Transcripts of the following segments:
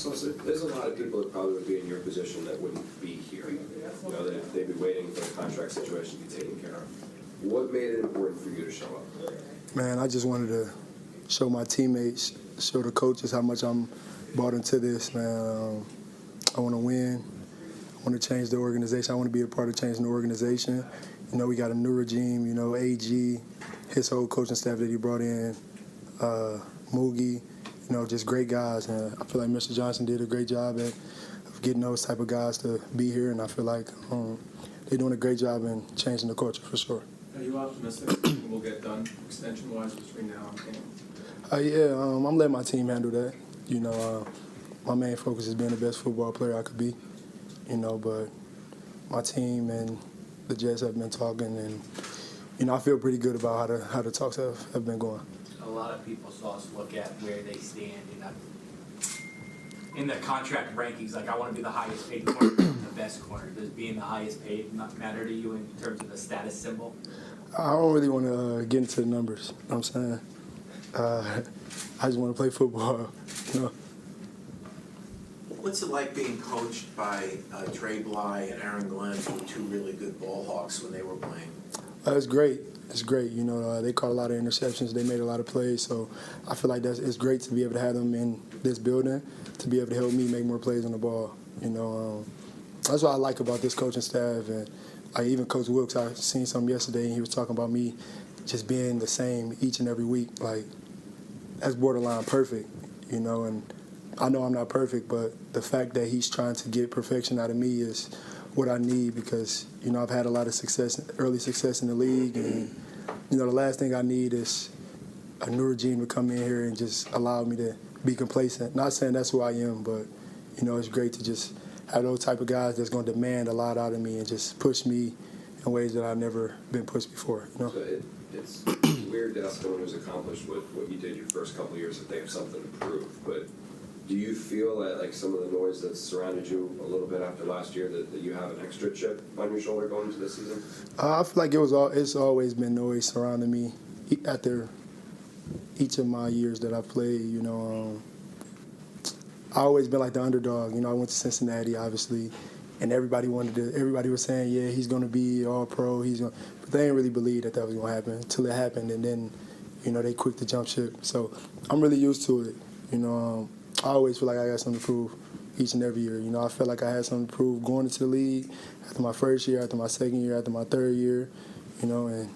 So there's a lot of people that probably would be in your position that wouldn't be here. You know, they'd be waiting for the contract situation to be taken care of. What made it important for you to show up? Man, I just wanted to show my teammates, show the coaches how much I'm bought into this, man. I want to win. I want to change the organization. I want to be a part of changing the organization. You know, we got a new regime, you know, AG, his whole coaching staff that he brought in, Moogie, you know, just great guys. And I feel like Mr. Johnson did a great job of getting those type of guys to be here, and I feel like they're doing a great job in changing the culture for sure. Are you optimistic we'll get done extension-wise between now and camp? Yeah, I'm letting my team handle that. You know, my main focus is being the best football player I could be. You know, but my team and the Jets have been talking, and you know, I feel pretty good about how the talks have been going. A lot of people saw us look at where they stand in the contract rankings. Like, I want to be the highest paid corner, the best corner. Does being the highest paid not matter to you in terms of the status symbol? I don't really want to get into the numbers. You know what I'm saying, I just want to play football. You know. What's it like being coached by Trey Bly and Aaron Glenn, who were two really good ball hawks when they were playing? It's great. It's great. You know, they caught a lot of interceptions. They made a lot of plays. So I feel like it's great to be able to have them in this building, to be able to help me make more plays on the ball. You know, that's what I like about this coaching staff. And even Coach Wilkes, I seen something yesterday, and he was talking about me just being the same each and every week. Like, that's borderline perfect, you know, and I know I'm not perfect, but the fact that he's trying to get perfection out of me is what I need, because, you know, I've had a lot of success, early success in the league, and, you know, the last thing I need is a new regime to come in here and just allow me to be complacent. Not saying that's who I am, but, you know, it's great to just have those type of guys that's going to demand a lot out of me and just push me in ways that I've never been pushed before, you know? So it's weird to ask someone who's accomplished what you did your first couple of years that they have something to prove, but do you feel that, like, some of the noise that's surrounded you a little bit after last year, that you have an extra chip on your shoulder going into this season? I feel like it's always been noise surrounding me after each of my years that I've played. You know, I always been like the underdog. You know, I went to Cincinnati, obviously, and everybody was saying, yeah, he's going to be all-pro. But they didn't really believe that was going to happen until it happened, and then, you know, they quick to jump ship. So I'm really used to it. You know, I always feel like I got something to prove each and every year. You know, I felt like I had something to prove going into the league after my first year, after my second year, after my third year, you know, and,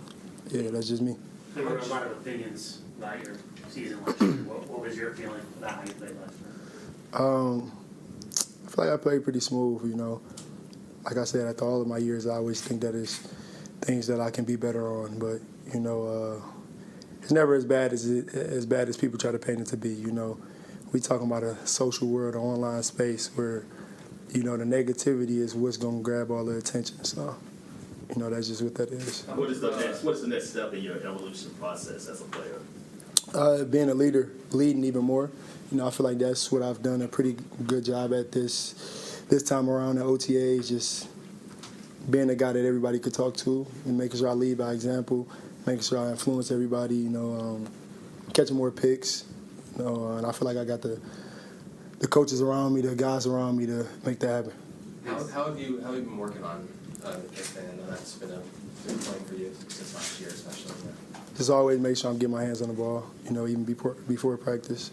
yeah, that's just me. There were a lot of opinions about your season last year. What was your feeling about how you played last year? I feel like I played pretty smooth, you know. Like I said, after all of my years, I always think that there's things that I can be better on, but, you know, it's never as bad as people try to paint it to be, you know. We talking about a social world, an online space where, you know, the negativity is what's going to grab all the attention. So, you know, that's just what that is. What's the next step in your evolution process as a player? Being a leader, leading even more. You know, I feel like that's what I've done a pretty good job at this time around at OTAs, just being a guy that everybody could talk to and making sure I lead by example, making sure I influence everybody, you know, catching more picks. You know, and I feel like I got the coaches around me, the guys around me to make that happen. How have you been working on the kick thing? I know that's been a big point for you since last year, especially. Yeah. Just always make sure I'm getting my hands on the ball, you know, even before practice.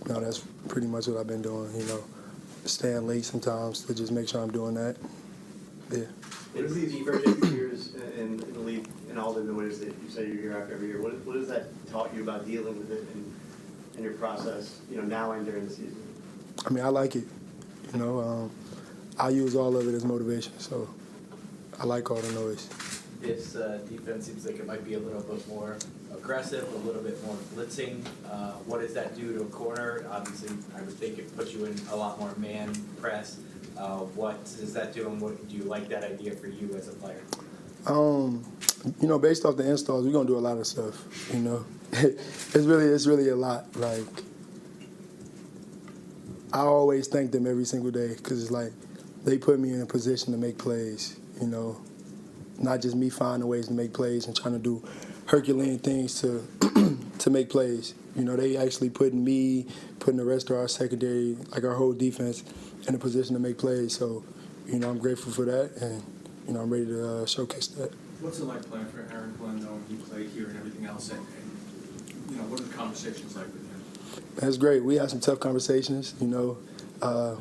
You know, that's pretty much what I've been doing, you know, staying late sometimes to just make sure I'm doing that. Yeah. In these first 8 years in the league and all the ways that you say you're here after every year, what has that taught you about dealing with it in your process, you know, now and during the season? I mean, I like it. You know, I use all of it as motivation, so I like all the noise. This defense seems like it might be a little bit more aggressive, a little bit more blitzing. What does that do to a corner? Obviously, I would think it puts you in a lot more man press. What does that do, and what do you like that idea for you as a player? You know, based off the installs, we're gonna do a lot of stuff. You know, it's really a lot. Like, I always thank them every single day, because it's like they put me in a position to make plays. You know, not just me finding ways to make plays and trying to do Herculean things to to make plays. You know, they actually putting the rest of our secondary, like our whole defense, in a position to make plays. So, you know, I'm grateful for that, and, you know, I'm ready to showcase that. What's it like playing for Aaron Glenn, knowing he played here and everything else, and you know, what are the conversations like with him? That's great. We had some tough conversations, you know.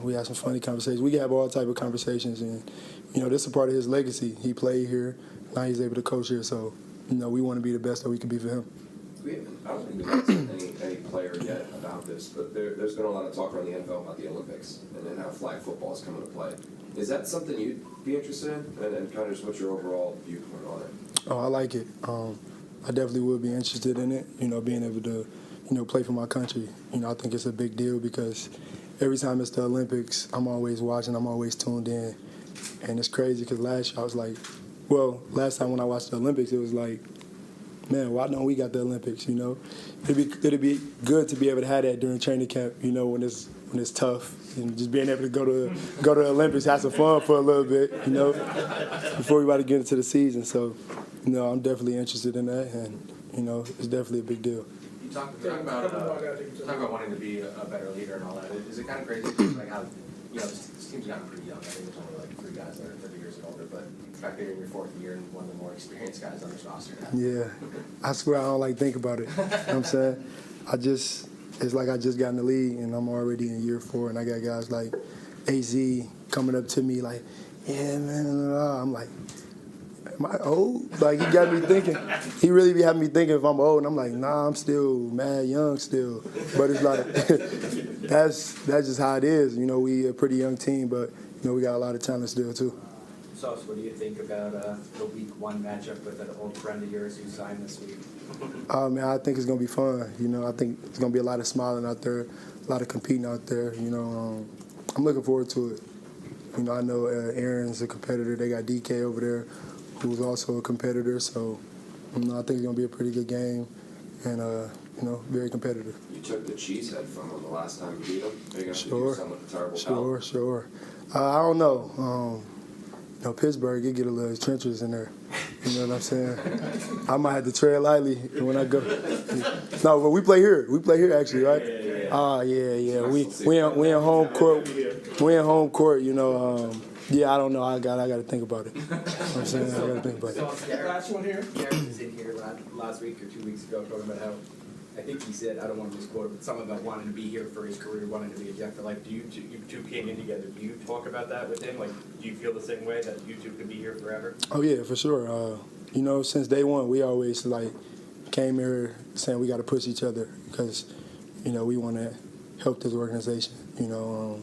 We had some funny conversations. We have all type of conversations, and, you know, this is a part of his legacy. He played here. Now he's able to coach here, so, you know, we want to be the best that we can be for him. I don't think we've asked any player yet about this, but there's been a lot of talk around the NFL about the Olympics and then how flag football is coming to play. Is that something you'd be interested in, and kind of just what's your overall viewpoint on it? Oh, I like it. I definitely would be interested in it, you know, being able to, you know, play for my country. You know, I think it's a big deal because every time it's the Olympics, I'm always watching, I'm always tuned in. And it's crazy because last year I was like, well, last time when I watched the Olympics, it was like, man, why don't we got the Olympics, you know? It'd be good to be able to have that during training camp, you know, when it's tough. And just being able to go to the Olympics, have some fun for a little bit, you know, before we about to get into the season. So, you know, I'm definitely interested in that, and, you know, it's definitely a big deal. You talk about wanting to be a better leader and all that. Is it kind of crazy, just like how, you know, this team's gotten pretty young. I think there's only like 3 guys that are 30 years and older, but the fact that you're in your 4th year and one of the more experienced guys on this roster now. Yeah, I swear I don't like think about it. You know what I'm saying? It's like I just got in the league and I'm already in year 4, and I got guys like AZ coming up to me like, yeah, man, I'm like, am I old? Like, he got me thinking. He really be having me thinking if I'm old, and I'm like, nah, I'm still mad young still. But it's like, that's just how it is. You know, we a pretty young team, but, you know, we got a lot of talent still, too. Sauce, what do you think about the week 1 matchup with an old friend of yours who signed this week? Man, I think it's going to be fun. You know, I think it's going to be a lot of smiling out there, a lot of competing out there. You know, I'm looking forward to it. You know, I know Aaron's a competitor. They got DK over there, who's also a competitor. So, you know, I think it's going to be a pretty good game and, you know, very competitive. You took the cheesehead from him the last time you beat him. Are you going to Sure. do something with the terrible foul? Sure. I don't know. You know, Pittsburgh, it get a little trenches in there. You know what I'm saying? I might have to tread lightly when I go. No, but we play here. We play here actually, right? Yeah. We in home court. We in home court. You know. Yeah, I don't know. I got to think about it. You know what I'm saying? I got to think about it. Last one here. Garrett was in here last week or 2 weeks ago talking about how, I think he said, I don't want to misquote it, but something about wanting to be here for his career, wanting to be a Jet for life. Do you two came in together? Do you talk about that with him? Like, do you feel the same way that you two could be here forever? Oh yeah, for sure. You know, since day one, we always like came here saying we got to push each other because, you know, we want to help this organization. You know,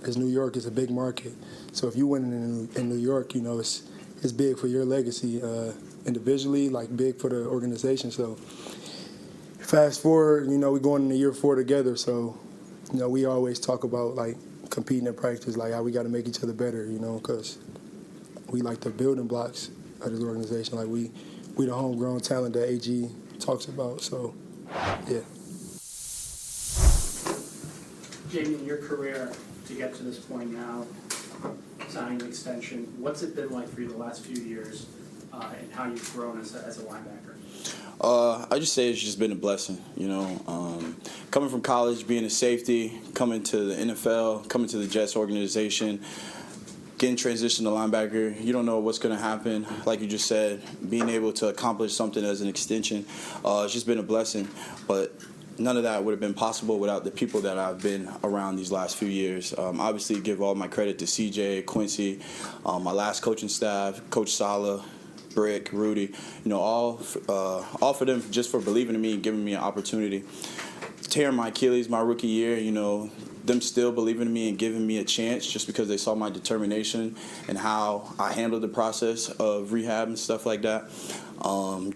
as New York is a big market, so if you win in New York, you know, it's big for your legacy individually, like big for the organization. So. Fast forward, you know, we're going into year 4 together, so, you know, we always talk about, like, competing in practice, like how we got to make each other better, you know, because we like the building blocks of this organization. Like, we the homegrown talent that AG talks about, so, yeah. Jamie, in your career, to get to this point now, signing an extension, what's it been like for you the last few years and how you've grown as a linebacker? I just say it's just been a blessing, you know. Coming from college, being a safety, coming to the NFL, coming to the Jets organization, getting transitioned to linebacker, you don't know what's going to happen. Like you just said, being able to accomplish something as an extension, it's just been a blessing. But none of that would have been possible without the people that I've been around these last few years. Obviously, give all my credit to CJ, Quincy, my last coaching staff, Coach Sala, Brick, Rudy, you know, all for them just for believing in me and giving me an opportunity. Tearing my Achilles my rookie year, you know, them still believing in me and giving me a chance just because they saw my determination and how I handled the process of rehab and stuff like that.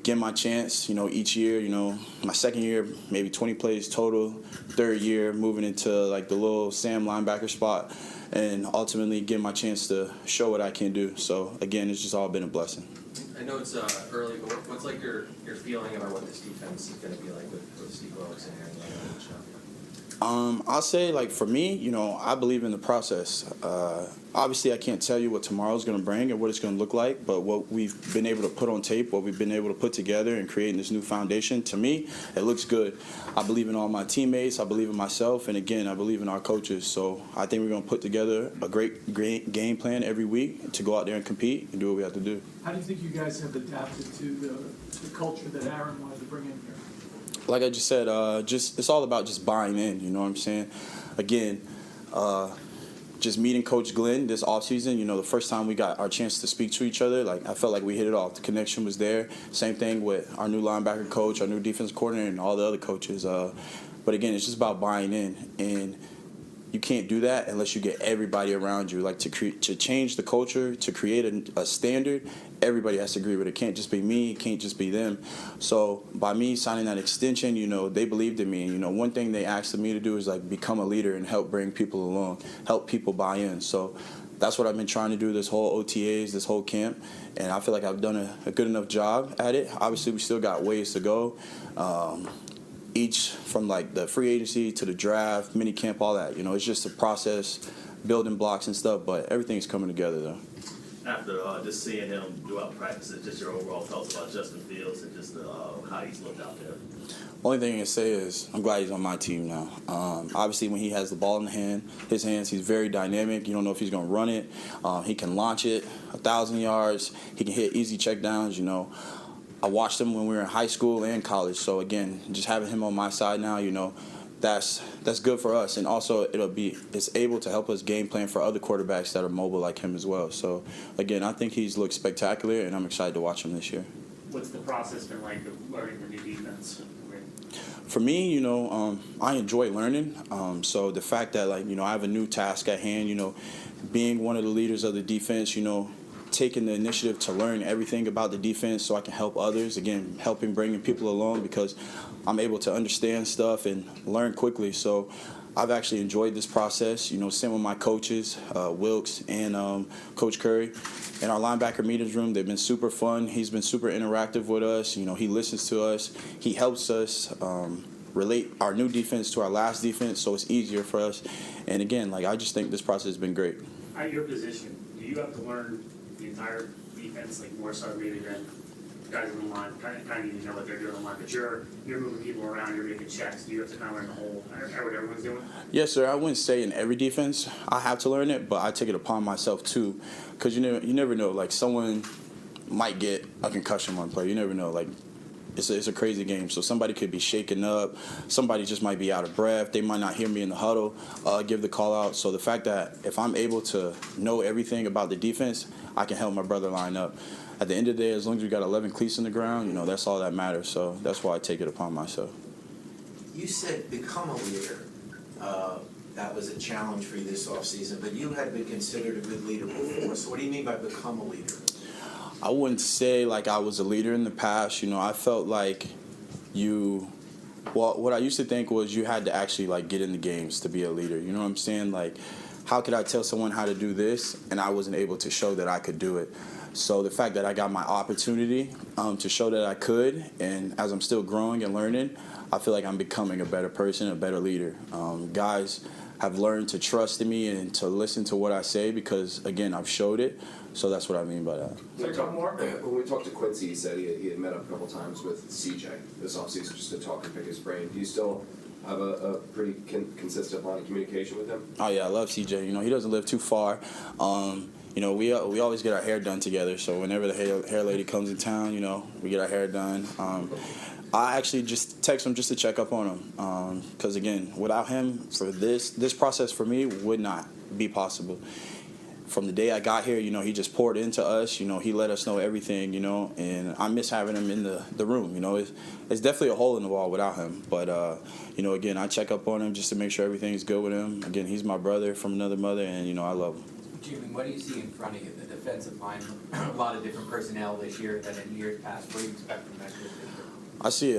Getting my chance, you know, each year, you know, my second year, maybe 20 plays total. Third year, moving into like the little Sam linebacker spot and ultimately getting my chance to show what I can do. So, again, it's just all been a blessing. I know it's early, but what's like your feeling about what this defense is going to be like with Steve Wilkes and Aaron Glenn on the show? I'll say, like, for me, you know, I believe in the process. Obviously, I can't tell you what tomorrow's going to bring and what it's going to look like, but what we've been able to put on tape, what we've been able to put together and creating this new foundation, to me, it looks good. I believe in all my teammates. I believe in myself. And, again, I believe in our coaches. So I think we're going to put together a great game plan every week to go out there and compete and do what we have to do. How do you think you guys have adapted to the culture that Aaron wanted to bring in here? Like I just said, it's all about just buying in, you know what I'm saying? Again, just meeting Coach Glenn this offseason, you know, the first time we got our chance to speak to each other, like, I felt like we hit it off. The connection was there. Same thing with our new linebacker coach, our new defense coordinator, and all the other coaches. But again, it's just about buying in, and you can't do that unless you get everybody around you. Like, to change the culture, to create a standard, everybody has to agree with it. It can't just be me. It can't just be them. So by me signing that extension, you know, they believed in me. And, you know, one thing they asked me to do is, like, become a leader and help bring people along, help people buy in. So that's what I've been trying to do this whole OTAs, this whole camp. And I feel like I've done a good enough job at it. Obviously, we still got ways to go. Each from, like, the free agency to the draft, mini camp, all that. You know, it's just a process, building blocks and stuff, but everything's coming together, though. After just seeing him throughout practices, just your overall thoughts about Justin Fields and just how he's looked out there. Only thing I can say is I'm glad he's on my team now. Obviously, when he has the ball in his hands, he's very dynamic. You don't know if he's going to run it. He can launch it 1,000 yards. He can hit easy checkdowns, you know. I watched him when we were in high school and college. So, again, just having him on my side now, you know, that's good for us. And also it's able to help us game plan for other quarterbacks that are mobile like him as well. So, again, I think he's looked spectacular, and I'm excited to watch him this year. What's the process been like of learning the new defense? For me, you know, I enjoy learning. So the fact that, like, you know, I have a new task at hand, you know, being one of the leaders of the defense, you know, taking the initiative to learn everything about the defense so I can help others. Again, bringing people along because I'm able to understand stuff and learn quickly. So I've actually enjoyed this process, you know, same with my coaches, Wilkes and Coach Curry. In our linebacker meetings room, they've been super fun. He's been super interactive with us. You know, he listens to us. He helps us relate our new defense to our last defense, so it's easier for us. And again, like, I just think this process has been great. At your position, do you have to learn the entire defense, like more so maybe than guys in the line, kind of need to know what they're doing in the line, but you're moving people around, you're making checks, do you have to kind of learn the whole, what everyone's doing? Yes, sir. I wouldn't say in every defense I have to learn it, but I take it upon myself too, because you never know. Like, someone might get a concussion one play. You never know. Like, it's a crazy game, so somebody could be shaken up. Somebody just might be out of breath. They might not hear me in the huddle, give the call out. So the fact that if I'm able to know everything about the defense, I can help my brother line up. At the end of the day, as long as we got 11 cleats in the ground, you know, that's all that matters. So that's why I take it upon myself. You said become a leader. That was a challenge for you this offseason, but you had been considered a good leader before. So what do you mean by become a leader? I wouldn't say like I was a leader in the past. You know, I felt like what I used to think was you had to actually, like, get in the games to be a leader. You know what I'm saying? Like, how could I tell someone how to do this and I wasn't able to show that I could do it? So the fact that I got my opportunity to show that I could, and as I'm still growing and learning, I feel like I'm becoming a better person, a better leader. Guys have learned to trust in me and to listen to what I say because, again, I've showed it. So that's what I mean by that. When we talked to Quincy, he said he had met up a couple times with CJ this offseason just to talk and pick his brain. Do you still have a pretty consistent line of communication with him? Oh, yeah, I love CJ. You know, he doesn't live too far. You know, we always get our hair done together. So whenever the hair lady comes in town, you know, we get our hair done. I actually just text him just to check up on him. Because, again, without him, for this process for me would not be possible. From the day I got here, you know, he just poured into us. You know, he let us know everything, you know, and I miss having him in the room. You know, it's definitely a hole in the wall without him. But, you know, again, I check up on him just to make sure everything's good with him. Again, he's my brother from another mother, and, you know, I love him. Jimmy, what do you see in front of you, the defensive line? A lot of different personnel this year than in years past. What do you expect from that group this year? I see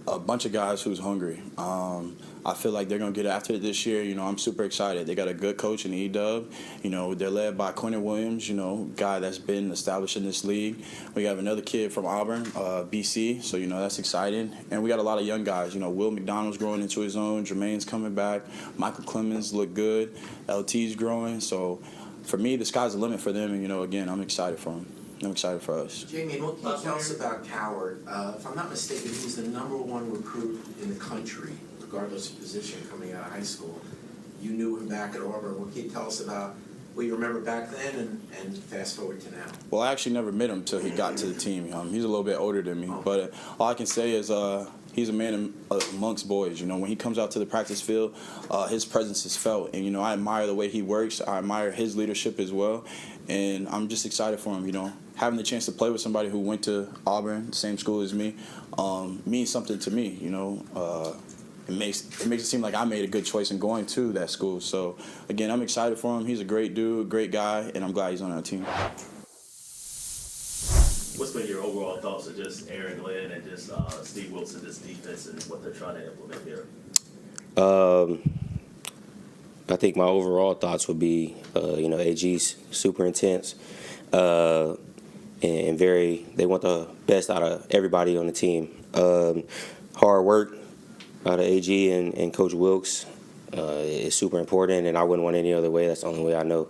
a bunch of guys who's hungry. I feel like they're going to get after it this year. I'm super excited. They got a good coach in E-Dub. They're led by Quentin Williams, guy that's been established in this league. We have another kid from Auburn, BC, so, that's exciting. And we got a lot of young guys. Will McDonald's growing into his own. Jermaine's coming back. Michael Clemens look good. LT's growing. So, for me, the sky's the limit for them. And, again, I'm excited for them. I'm excited for us. Jamie, what can you tell us about Coward? If I'm not mistaken, he was the #1 recruit in the country, regardless of position, coming out of high school. You knew him back at Auburn. What can you tell us about what you remember back then and fast forward to now? Well, I actually never met him until he got to the team. He's a little bit older than me. But all I can say is he's a man amongst boys. When he comes out to the practice field, his presence is felt. And, I admire the way he works. I admire his leadership as well. And I'm just excited for him, Having the chance to play with somebody who went to Auburn, the same school as me, means something to me, It makes it seem like I made a good choice in going to that school. So, again, I'm excited for him. He's a great dude, great guy, and I'm glad he's on our team. What's been your overall thoughts of just Aaron Glenn and just Steve Wilson, this defense, and what they're trying to implement here? I think my overall thoughts would be, AG's super intense and they want the best out of everybody on the team. Hard work out of AG and Coach Wilkes is super important, and I wouldn't want any other way. That's the only way I know.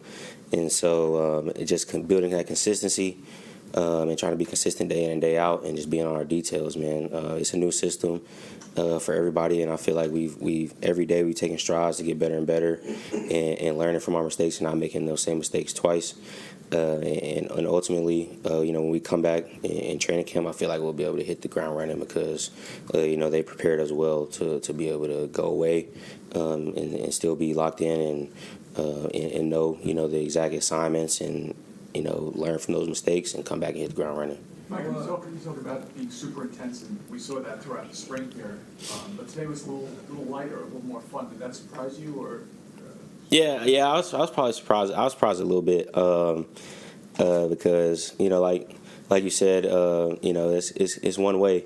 And so just building that consistency and trying to be consistent day in and day out and just being on our details, man. It's a new system for everybody, and I feel like we've every day we've taken strides to get better and better and learning from our mistakes and not making those same mistakes twice. And ultimately, when we come back in training camp, I feel like we'll be able to hit the ground running because, they prepared us well to be able to go away and still be locked in and know, the exact assignments and, learn from those mistakes and come back and hit the ground running. Michael, you talked about being super intense, and we saw that throughout the spring here. But today was a little lighter, a little more fun. Did that surprise you, or? Yeah, I was probably surprised. I was surprised a little bit because like you said, it's one way,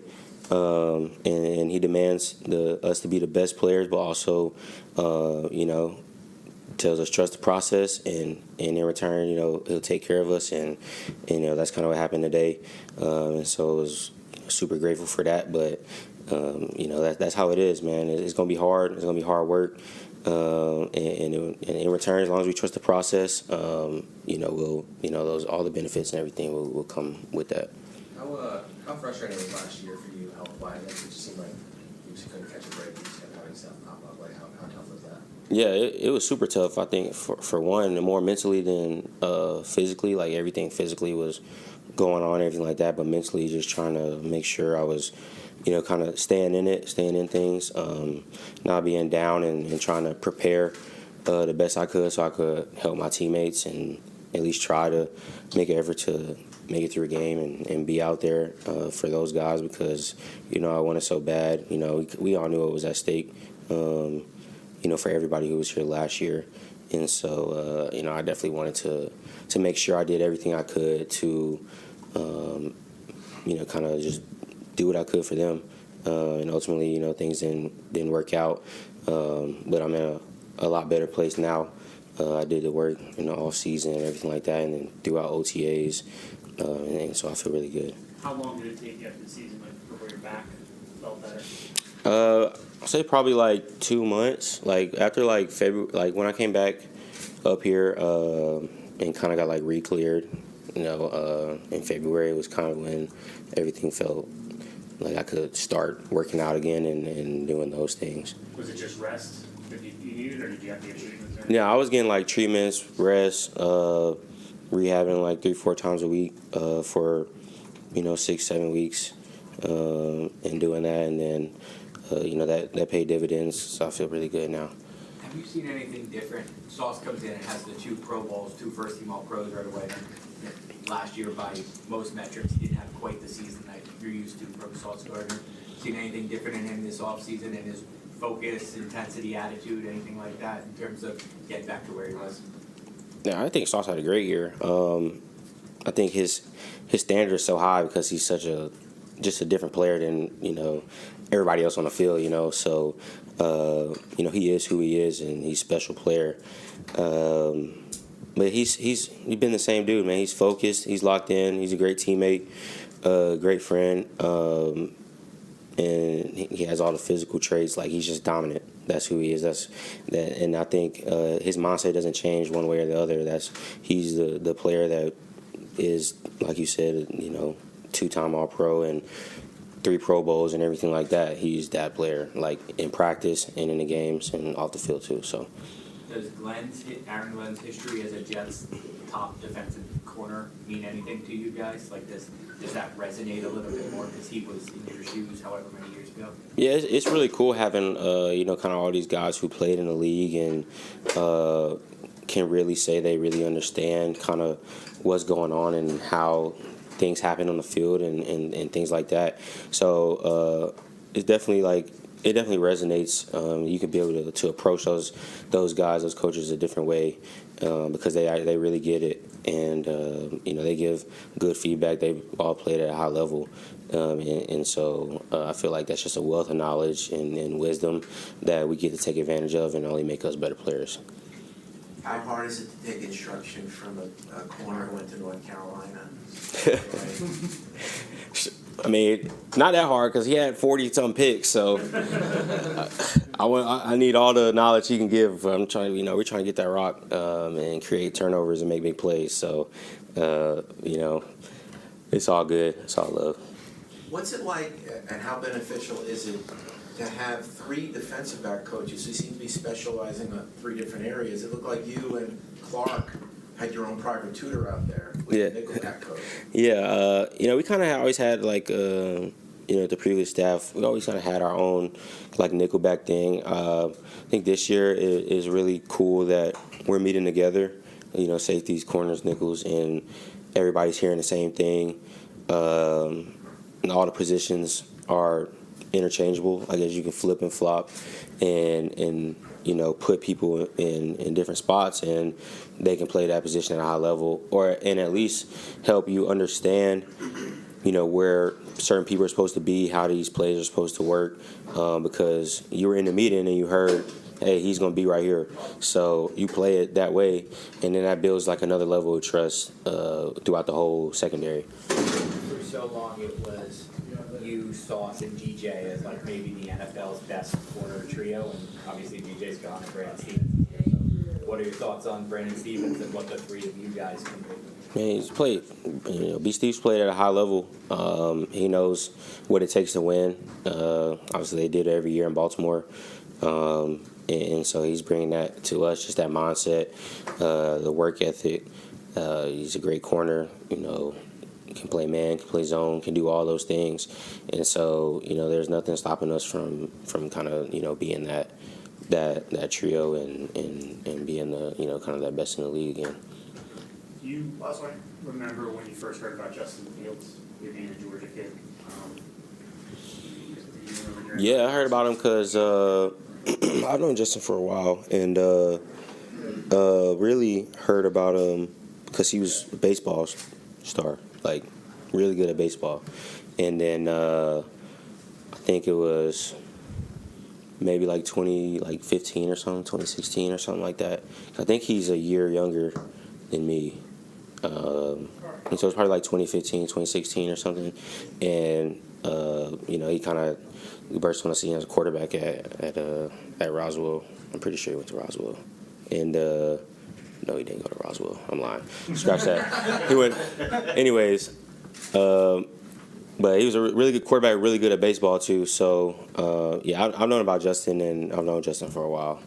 and he demands us to be the best players, but also tells us trust the process, and in return, he'll take care of us, and that's kind of what happened today, and so I was super grateful for that. But that's how it is, man. It's gonna be hard. It's gonna be hard work. And in return, as long as we trust the process, we'll all the benefits and everything will come with that. How frustrating was last year for you health-wise? It just seemed like you just couldn't catch a break. You just kept having stuff pop up. Like, how tough was that? Yeah, it was super tough. I think for one, more mentally than physically. Like everything physically was going on, everything like that, but mentally just trying to make sure I was, kind of staying in things, not being down and trying to prepare the best I could so I could help my teammates and at least try to make an effort to make it through a game and be out there for those guys because, I wanted so bad. We all knew it was at stake, for everybody who was here last year. And so, I definitely wanted to make sure I did everything I could to, kind of just do what I could for them. And ultimately, things didn't work out. But I'm in a lot better place now. I did the work in the off season and everything like that, and then throughout OTAs, and so I feel really good. How long did it take you after the season, before your back felt better? I'd say probably like 2 months. Like after February, like when I came back up here and kind of got re-cleared, in February, it was kind of when everything felt like I could start working out again and doing those things. Was it just rest that you needed, or did you have to get treatments? Yeah, I was getting treatments, rest, rehabbing 3-4 times a week for 6-7 weeks, and doing that, and then that paid dividends. So I feel really good now. Have you seen anything different? Sauce comes in and has the 2 Pro Bowls, 2 first-team All-Pros right away. Last year, by most metrics, he didn't have quite the season that you're used to from Sauce Gardner. Seen anything different in him this offseason in his focus, intensity, attitude, anything like that in terms of getting back to where he was? Yeah, I think Sauce had a great year. I think his standard is so high because he's such a just a different player than everybody else on the field. So he is who he is, and he's a special player. But he's been the same dude, man. He's focused. He's locked in. He's a great teammate, great friend, and he has all the physical traits. Like, he's just dominant. That's who he is. And I think his mindset doesn't change one way or the other. He's the player that is, like you said, 2-time All-Pro and 3 Pro Bowls and everything like that. He's that player, like in practice and in the games and off the field too. So. Does Aaron Glenn's history as a Jets top defensive corner mean anything to you guys? Like, does that resonate a little bit more because he was in your shoes however many years ago? Yeah, it's really cool having kind of all these guys who played in the league and can really say they really understand kind of what's going on and how things happen on the field and things like that. So it's definitely it definitely resonates. You can be able to approach those guys, those coaches, a different way because they really get it, and they give good feedback. They've all played at a high level, and so I feel like that's just a wealth of knowledge and wisdom that we get to take advantage of and only make us better players. How hard is it to take instruction from a corner who went to North Carolina? I mean, not that hard because he had 40-some picks. So I need all the knowledge he can give. I'm trying, we're trying to get that rock and create turnovers and make big plays. So, it's all good. It's all love. What's it like, and how beneficial is it to have 3 defensive back coaches who seem to be specializing in 3 different areas? It looked like you and Clark had your own private tutor out there with the nickelback coach. Yeah, we kind of always had the previous staff. We always kind of had our own nickelback thing. I think this year is really cool that we're meeting together. Safeties, corners, nickels, and everybody's hearing the same thing. And all the positions are interchangeable. I guess you can flip and flop, and put people in different spots, and they can play that position at a high level, and at least help you understand, where certain people are supposed to be, how these plays are supposed to work, because you were in the meeting and you heard, hey, he's going to be right here. So you play it that way, and then that builds another level of trust throughout the whole secondary. For so long it was you, Sauce, and DJ as maybe the NFL's best corner trio, and obviously DJ's gone and Brandon Stevens is here. So what are your thoughts on Brandon Stevens and what the 3 of you guys can do? Man, he's played. B. Steve's played at a high level. He knows what it takes to win. Obviously, they did it every year in Baltimore, and so he's bringing that to us. Just that mindset, the work ethic. He's a great corner. Can play man, can play zone, can do all those things, and so there's nothing stopping us from kind of being that trio and being the kind of that best in the league again. Do you remember when you first heard about Justin Fields, you being a Georgia kid? Yeah, I heard about him because I've known Justin for a while, and really heard about him because he was a baseball star, really good at baseball. And then I think it was maybe 2015 or something, 2016 or something like that. I think he's a year younger than me. And so it's probably 2015, 2016 or something. And, he kind of burst on the scene as a quarterback at Roswell. I'm pretty sure he went to Roswell. And, no, he didn't go to Roswell. I'm lying. Scratch that. He went, anyways. But he was a really good quarterback, really good at baseball too. So, I've known about Justin, and I've known Justin for a while.